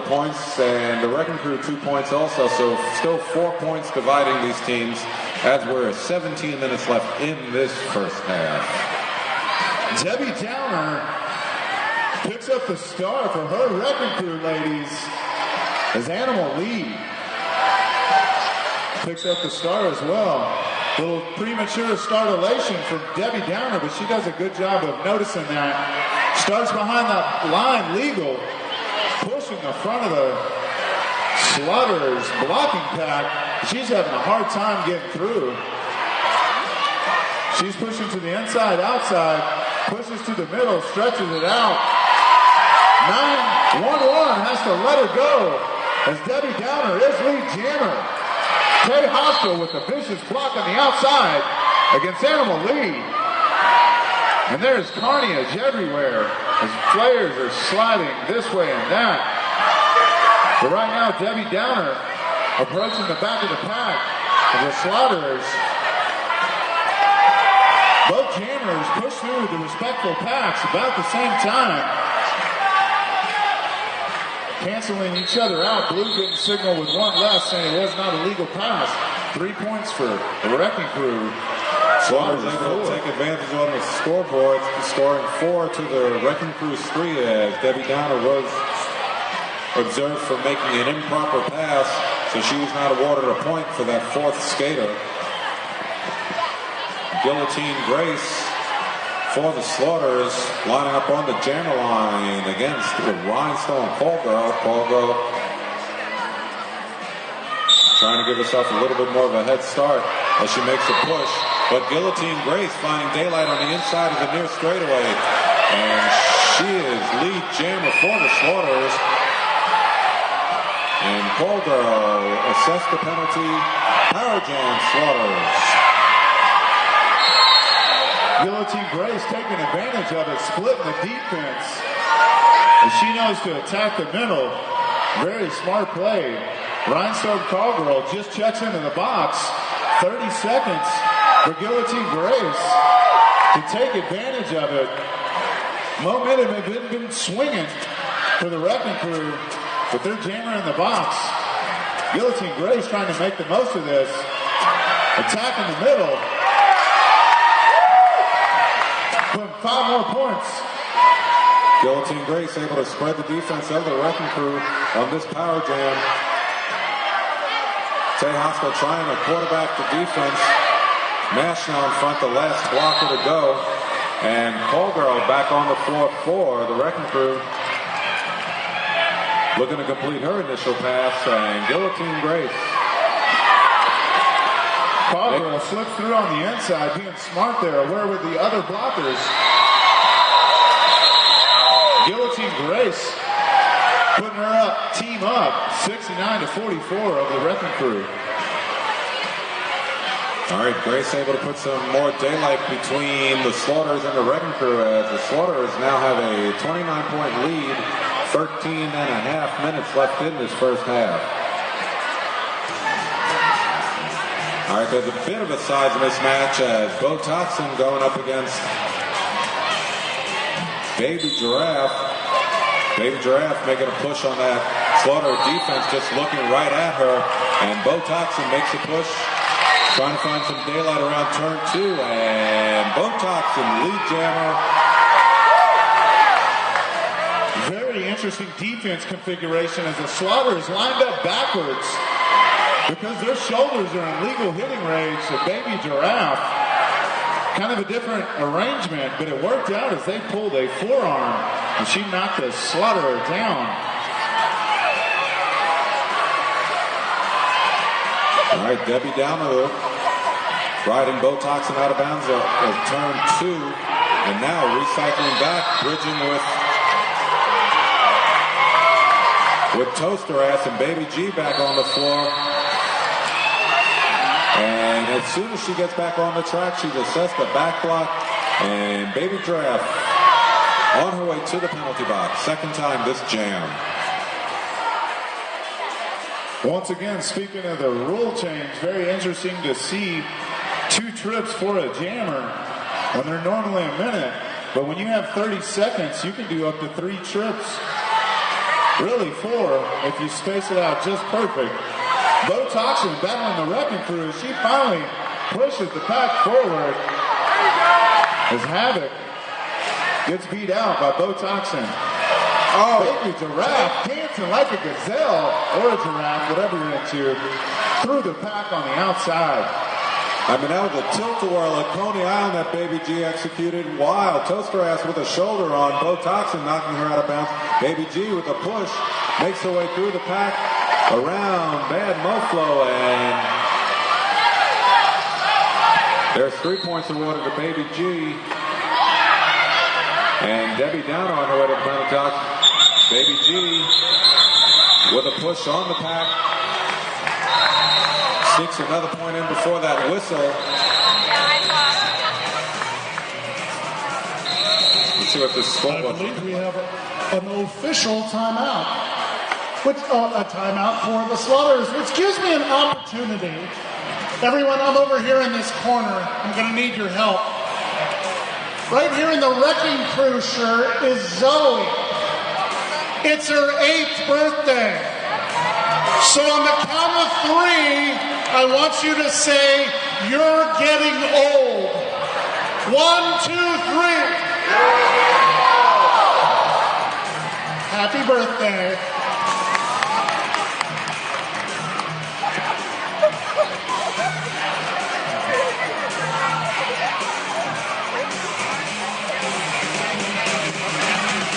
points, and the Wrecking Crew 2 points also, so still 4 points dividing these teams as we're 17 minutes left in this first half. Debbie Downer picks up the star for her Wrecking Crew ladies as Animal Lee picks up the star as well. A little premature startulation from Debbie Downer, but she does a good job of noticing that. Starts behind the line, legal, pushing the front of the Slaughterers blocking pack. She's having a hard time getting through. She's pushing to the inside, outside, pushes to the middle, stretches it out. 9-1-1 has to let her go as Debbie Downer is lead jammer. Kay Hospital with a vicious block on the outside against Animal Lee. And there's carnage everywhere as players are sliding this way and that. But right now, Debbie Downer approaching the back of the pack of the Slaughterers. Both jammers push through the respectful packs about the same time. Canceling each other out. Blue getting signal with one less, saying it was not a legal pass. 3 points for the Wrecking Crew. Slaughterers able to take advantage on the scoreboard, scoring 4 to the Wrecking Crew's 3 as Debbie Downer was observed for making an improper pass, so she was not awarded a point for that 4th skater. Guillotine Grace for the Slaughterers, lining up on the jammer line against the Rhinestone Callgirl. Callgirl trying to give herself a little bit more of a head start as she makes a push. But Guillotine Grace finding daylight on the inside of the near straightaway. And she is lead jammer for the Slaughterers. And Callgirl assessed the penalty. Power jam Slaughterers. Guillotine Grace taking advantage of it, splitting the defense. And she knows to attack the middle. Very smart play. Rhinestone Callgirl just checks into the box. 30 seconds for Guillotine Grace to take advantage of it. Momentum had been swinging for the Wrecking Crew, but they're jamming in the box. Guillotine Grace trying to make the most of this. Attack in the middle. Put 5 more points. Guillotine Grace able to spread the defense of the Wrecking Crew on this power jam. Tejoska trying to quarterback the defense. Nash now in front, the last blocker to go. And Callgirl back on the floor for the Wrecking Crew. Looking to complete her initial pass, and Guillotine Grace. Callgirl slips through on the inside, being smart there, aware with the other blockers. Guillotine Grace putting her up, team up, 69-44 over the Wrecking Crew. All right, Grace able to put some more daylight between the Slaughterers and the Wrecking Crew as the Slaughterers now have a 29-point lead, 13 and a half minutes left in this first half. All right, there's a bit of a size mismatch as Bo Toxin going up against Baby Giraffe. Baby Giraffe making a push on that Slaughter defense, just looking right at her. And Bo Toxin makes a push, trying to find some daylight around turn 2. And Bo Toxin, lead jammer. Very interesting defense configuration as the Slaughter is lined up backwards because their shoulders are in legal hitting range of Baby Giraffe. Kind of a different arrangement, but it worked out as they pulled a forearm and she knocked the Slaughterer down. All right, Debbie Downer riding Bo Toxin out of bounds of turn 2, and now recycling back, bridging with Toaster Ass and Baby G back on the floor. And as soon as she gets back on the track, she's assessed the back block, and Baby Giraffe on her way to the penalty box. Second time this jam. Once again, speaking of the rule change, very interesting to see 2 trips for a jammer when they're normally a minute. But when you have 30 seconds, you can do up to 3 trips. Really 4 if you space it out just perfect. Bo Toxin battling the Wrecking Crew. She finally pushes the pack forward as Havoc gets beat out by Bo Toxin. Oh, baby giraffe dancing like a gazelle or a giraffe, whatever you're into, through the pack on the outside. I mean, that was a tilt-a-whirl at Coney Island that Baby G executed. Wild. Toaster ass with a shoulder on. Bo Toxin knocking her out of bounds. Baby G with a push. Makes her way through the pack. Around Bad Moflo. And there's 3 points awarded to Baby G. And Debbie Downer on her way to the penalty box. Baby G with a push on the pack. Sneaks another point in before that whistle. Let's see what this score was. I believe we have an official timeout. A timeout for the Slaughters, which gives me an opportunity. Everyone, I'm over here in this corner. I'm going to need your help. Right here in the Wrecking Crew shirt is Zoe. It's her 8th birthday. So on the count of 3, I want you to say, "You're getting old." 1, 2, 3. Happy birthday.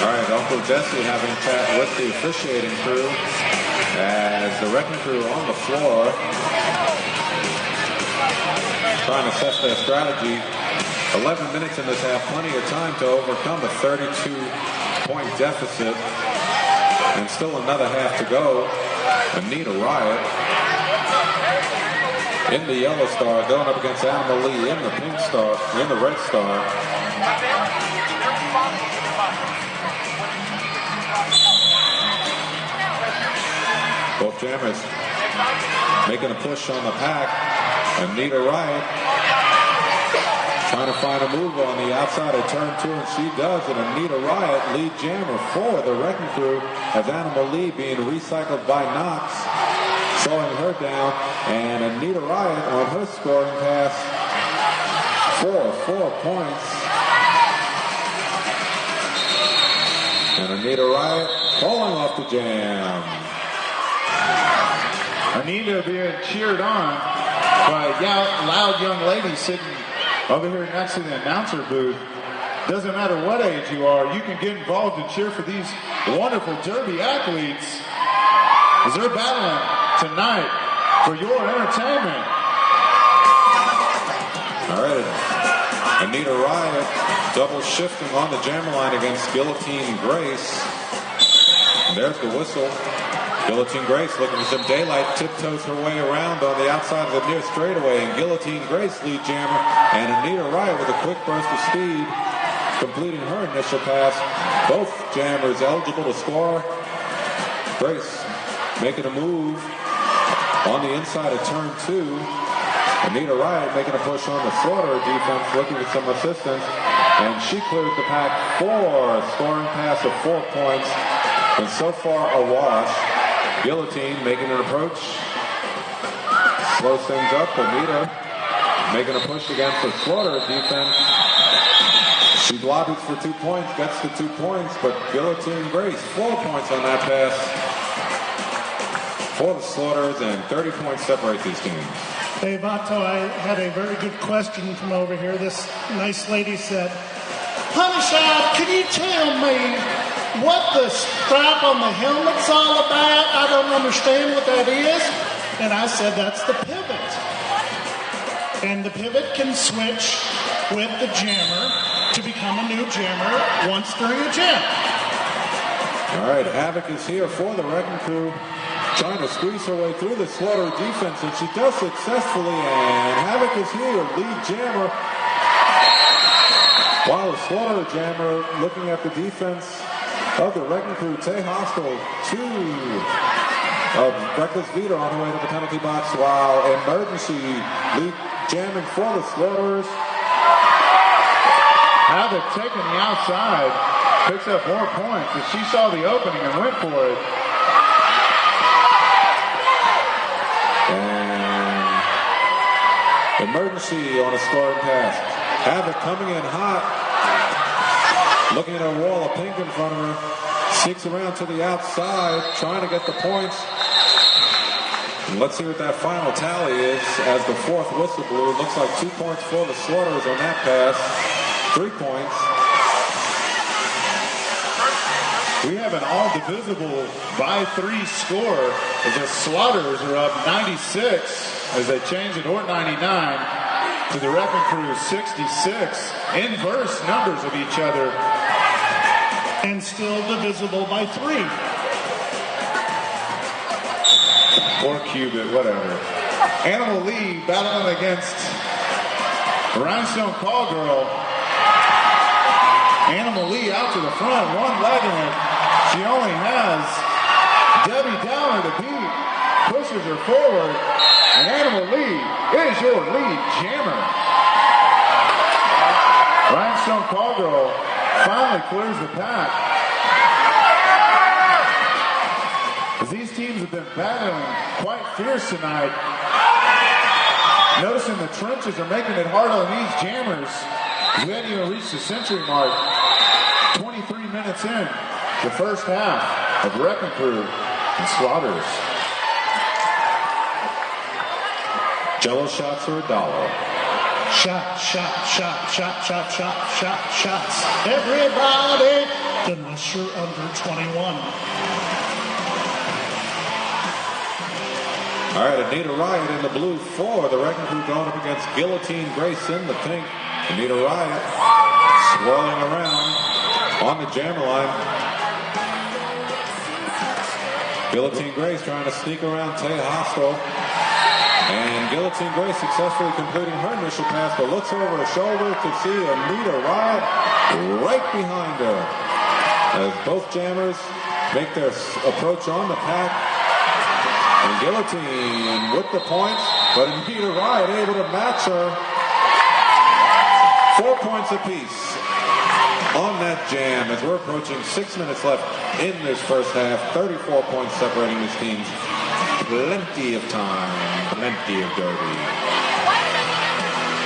All right, Uncle Jesse having a chat with the officiating crew as the Wrecking Crew on the floor trying to assess their strategy. 11 minutes in this half, plenty of time to overcome a 32-point deficit. And still another half to go. Anita Riot in the yellow star going up against Alma Lee in the pink star, in the red star. Both jammers making a push on the pack. Anita Riot trying to find a move on the outside of turn 2, and she does. And Anita Riot, lead jammer for the Wrecking Crew, as Anna Lee being recycled by Knox, slowing her down. And Anita Riot on her scoring pass for 4 points. And Anita Riot falling off the jam. Anita being cheered on by loud young ladies sitting over here next to the announcer booth. Doesn't matter what age you are, you can get involved and cheer for these wonderful Derby athletes as they're battling tonight for your entertainment. All right, Anita Riot double shifting on the jammer line against Guillotine Grace. And there's the whistle. Guillotine Grace looking for some daylight, tiptoes her way around on the outside of the near straightaway, and Guillotine Grace, lead jammer, and Anita Riot with a quick burst of speed, completing her initial pass. Both jammers eligible to score. Grace making a move on the inside of turn 2. Anita Riot making a push on the Slaughter defense, looking for some assistance, and she clears the pack for a scoring pass of 4 points, and so far a wash. Guillotine making an approach, slows things up. Anita making a push against the Slaughter defense. She lobbies for 2 points, gets the 2 points, but Guillotine Grace 4 points on that pass for the Slaughters, and 30 points separate these teams. Hey, Vato, I had a very good question from over here. This nice lady said, "Honey Shad, can you tell me what the strap on the helmet's all about? I don't understand what that is." And I said, "That's the pivot." And the pivot can switch with the jammer to become a new jammer once during a jam. All right, Havoc is here for the Wrecking Crew, trying to squeeze her way through the Slaughter defense, and she does successfully, and Havoc is here, lead jammer. While the Slaughter jammer looking at the defense of the Wrecking Crew, Tay Hostel, 2 of Reckless Vita on her way to the penalty box, while Emergency lead jamming for the Slaughters. Havoc taking the outside. picks up more points as she saw the opening and went for it. And emergency on a scoring pass. Havoc coming in hot. Looking at a wall of pink in front of her. Sneaks around to the outside, trying to get the points. And let's see what that final tally is as the fourth whistle blew. Looks like 2 points for the Slaughters on that pass. 3 points. We have an all-divisible by 3 score as the Slaughters are up 96 as they change it, or 99 to the Wrecking Crew 66. Inverse numbers of each other. And still divisible by 3. Or Cubit, whatever. Animal Lee battling against Rhinestone Call Girl. Animal Lee out to the front, one leg in it. She only has Debbie Downer to beat. Pushes her forward. And Animal Lee is your lead jammer. Rhinestone Call Girl finally clears the pack. As these teams have been battling quite fierce tonight. Noticing the trenches are making it hard on these jammers. We hadn't even reached the century mark. 23 minutes in, the first half of Wrecking Crew and Slaughters. Jello shots are $1. Shot, shot, shot, shot, shot, shot, shot, shots. Everybody, unless you're under 21. All right, Anita Riot in the blue for the Wrecking Crew going up against Guillotine Grace in the pink. Anita Riot swirling around on the jammer line. Guillotine Grace trying to sneak around Tay Hostel. And Guillotine Grace successfully completing her initial pass, but looks over her shoulder to see Anita Riot right behind her. As both jammers make their approach on the pack. And Guillotine with the points, but Anita Riot able to match her. 4 points apiece on that jam as we're approaching 6 minutes left in this first half. 34 points separating these teams. Plenty of time, plenty of derby.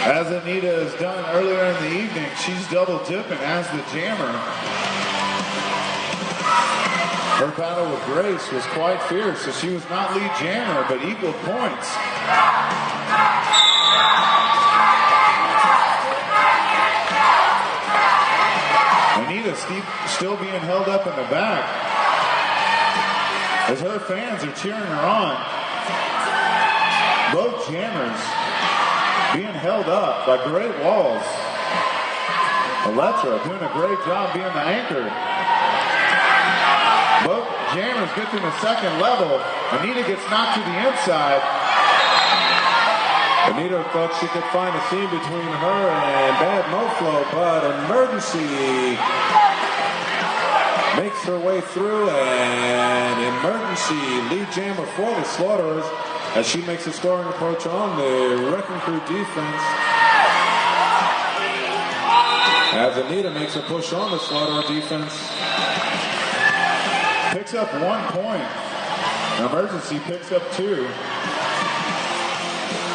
As Anita has done earlier in the evening, she's double dipping as the jammer. Her battle with Grace was quite fierce, so she was not lead jammer, but equal points. Anita still being held up in the back as her fans are cheering her on. Both jammers being held up by great walls. Electra doing a great job being the anchor. Both jammers get to the second level. Anita gets knocked to the inside. Anita thought she could find a seam between her and Bad Moflo, but Emergency makes her way through, and Emergency lead jammer for the Slaughterers as she makes a scoring approach on the Wrecking Crew defense. As Anita makes a push on the Slaughterer defense. Picks up 1 point. Emergency picks up 2.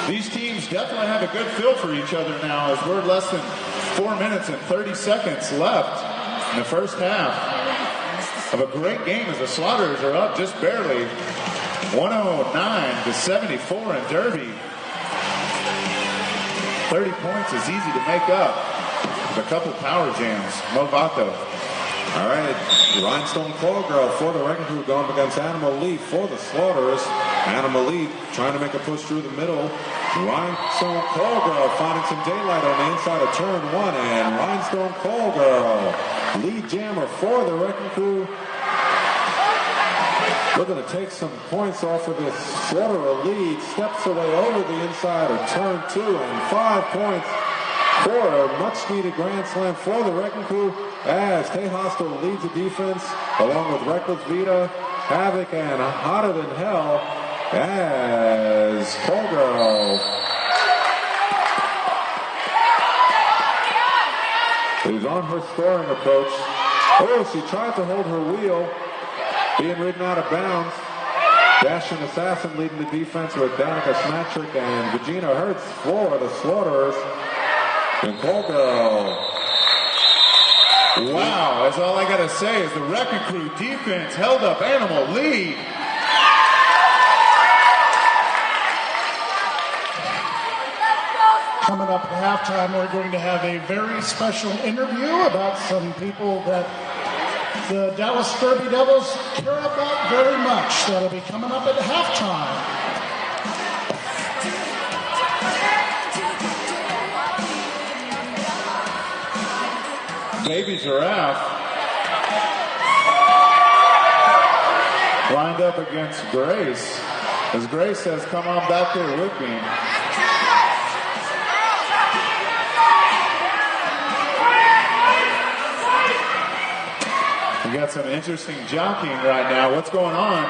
These teams definitely have a good feel for each other now as we're less than 4 minutes and 30 seconds left in the first half of a great game as the Slaughterers are up just barely 109-74 in Derby. 30 points is easy to make up with a couple power jams. Movato. All right, Rhinestone Claw Girl for the Wrecking Crew going up against Animal Lee for the Slaughterers. Animal Lee trying to make a push through the middle. Rhinestone Claw Girl finding some daylight on the inside of turn 1, and Rhinestone Claw Girl, lead jammer for the Wrecking Crew. Looking to take some points off of this Slaughterer lead. Steps away over the inside of turn 2, and 5 points for a much-needed Grand Slam for the Wrecking Crew as Tay Hostel leads the defense along with Reckless Vita, Havoc, and Hotter Than Hell as Call Girl is on her scoring approach. Oh, she tried to hold her wheel, being ridden out of bounds. Dashing Assassin leading the defense with Danica Smatrick and Regina Hertz for the Slaughterers. And Cole. Wow, that's all I got to say is the Wrecking Crew defense held up Animal lead. Coming up at halftime, we're going to have a very special interview about some people that the Dallas Derby Devils care about very much. That'll be coming up at halftime. Baby Giraffe lined up against Grace, as Grace says, come on back there with me. We got some interesting jockeying right now. What's going on?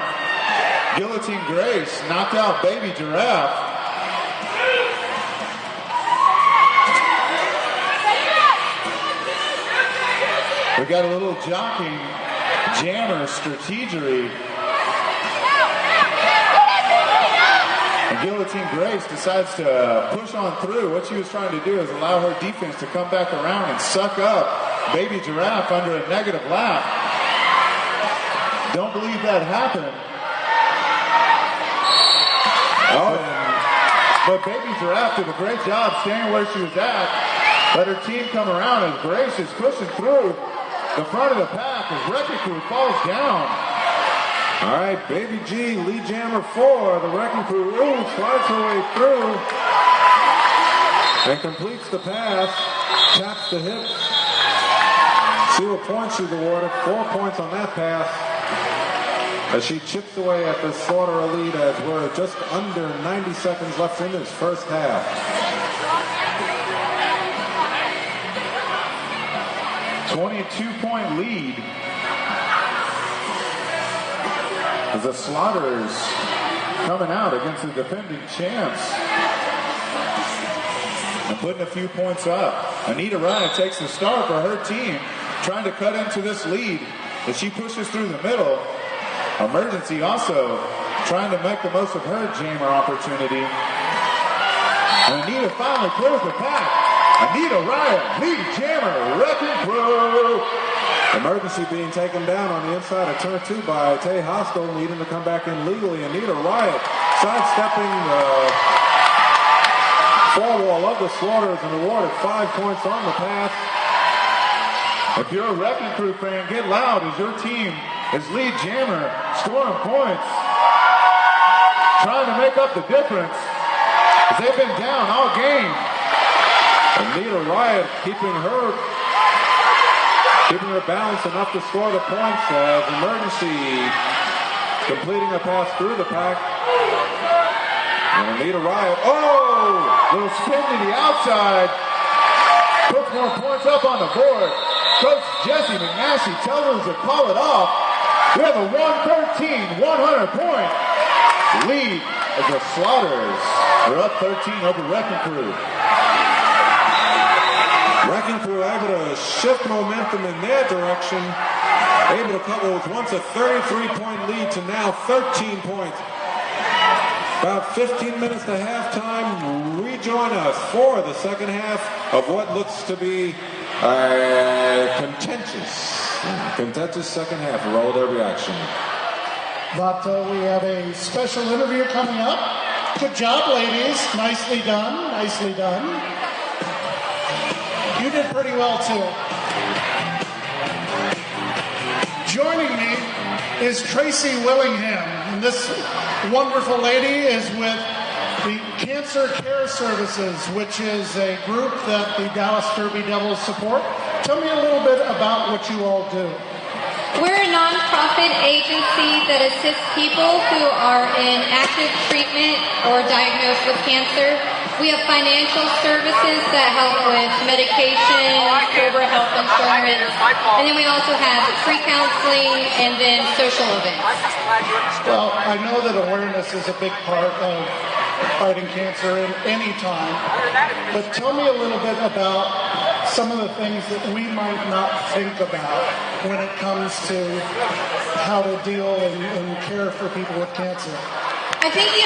Guillotine Grace knocked out Baby Giraffe. We got a little jockeying, jammer, strategery. And Guillotine Grace decides to push on through. What she was trying to do is allow her defense to come back around and suck up Baby Giraffe under a negative lap. Don't believe that happened. But Baby Giraffe did a great job staying where she was at. Let her team come around as Grace is pushing through the front of the pack as Wrecking Crew falls down. All right, Baby G, lead jammer 4. The Wrecking Crew slides her way through and completes the pass, taps the hips. See what points she's awarded. 4 points on that pass as she chips away at the Slaughter lead as we're just under 90 seconds left in this first half. 22-point lead as the Slaughterers coming out against the defending champs and putting a few points up. Anita Ryan takes the start for her team, trying to cut into this lead as she pushes through the middle. Emergency also trying to make the most of her jammer opportunity. And Anita finally clears the pack. Anita Ryan, lead jammer, Wrecking Crew. Emergency being taken down on the inside of turn 2 by Tay Hostel, needing to come back in legally. Anita Riot sidestepping the fall wall of the Slaughterers and awarded 5 points on the pass. If you're a Wrecking Crew fan, get loud as your team is lead jammer, scoring points, trying to make up the difference as they've been down all game. Anita Riot keeping her balance enough to score the points as Emergency completing a pass through the pack. And Anita Riot, little spin to the outside, puts more points up on the board. Coach Jesse McNasty tells them to call it off. We have a 113, 100-point lead as the Slaughterers are up 13 over Wrecking Crew. Wrecking Crew able to shift momentum in their direction, able to cut what was once a 33-point lead to now 13 points. About 15 minutes to halftime. Rejoin us for the second half of what looks to be a contentious second half of roller derby action. But we have a special interview coming up. Good job, ladies. Nicely done. Nicely done. You did pretty well, too. Joining me is Tracy Willingham. And this wonderful lady is with the Cancer Care Services, which is a group that the Dallas Derby Devils support. Tell me a little bit about what you all do. We're a nonprofit agency that assists people who are in active treatment or diagnosed with cancer. We have financial services that help with medication, COBRA health insurance, and then we also have free counseling and then social events. Well, I know that awareness is a big part of fighting cancer in any time, but tell me a little bit about some of the things that we might not think about when it comes to how to deal and care for people with cancer. I think the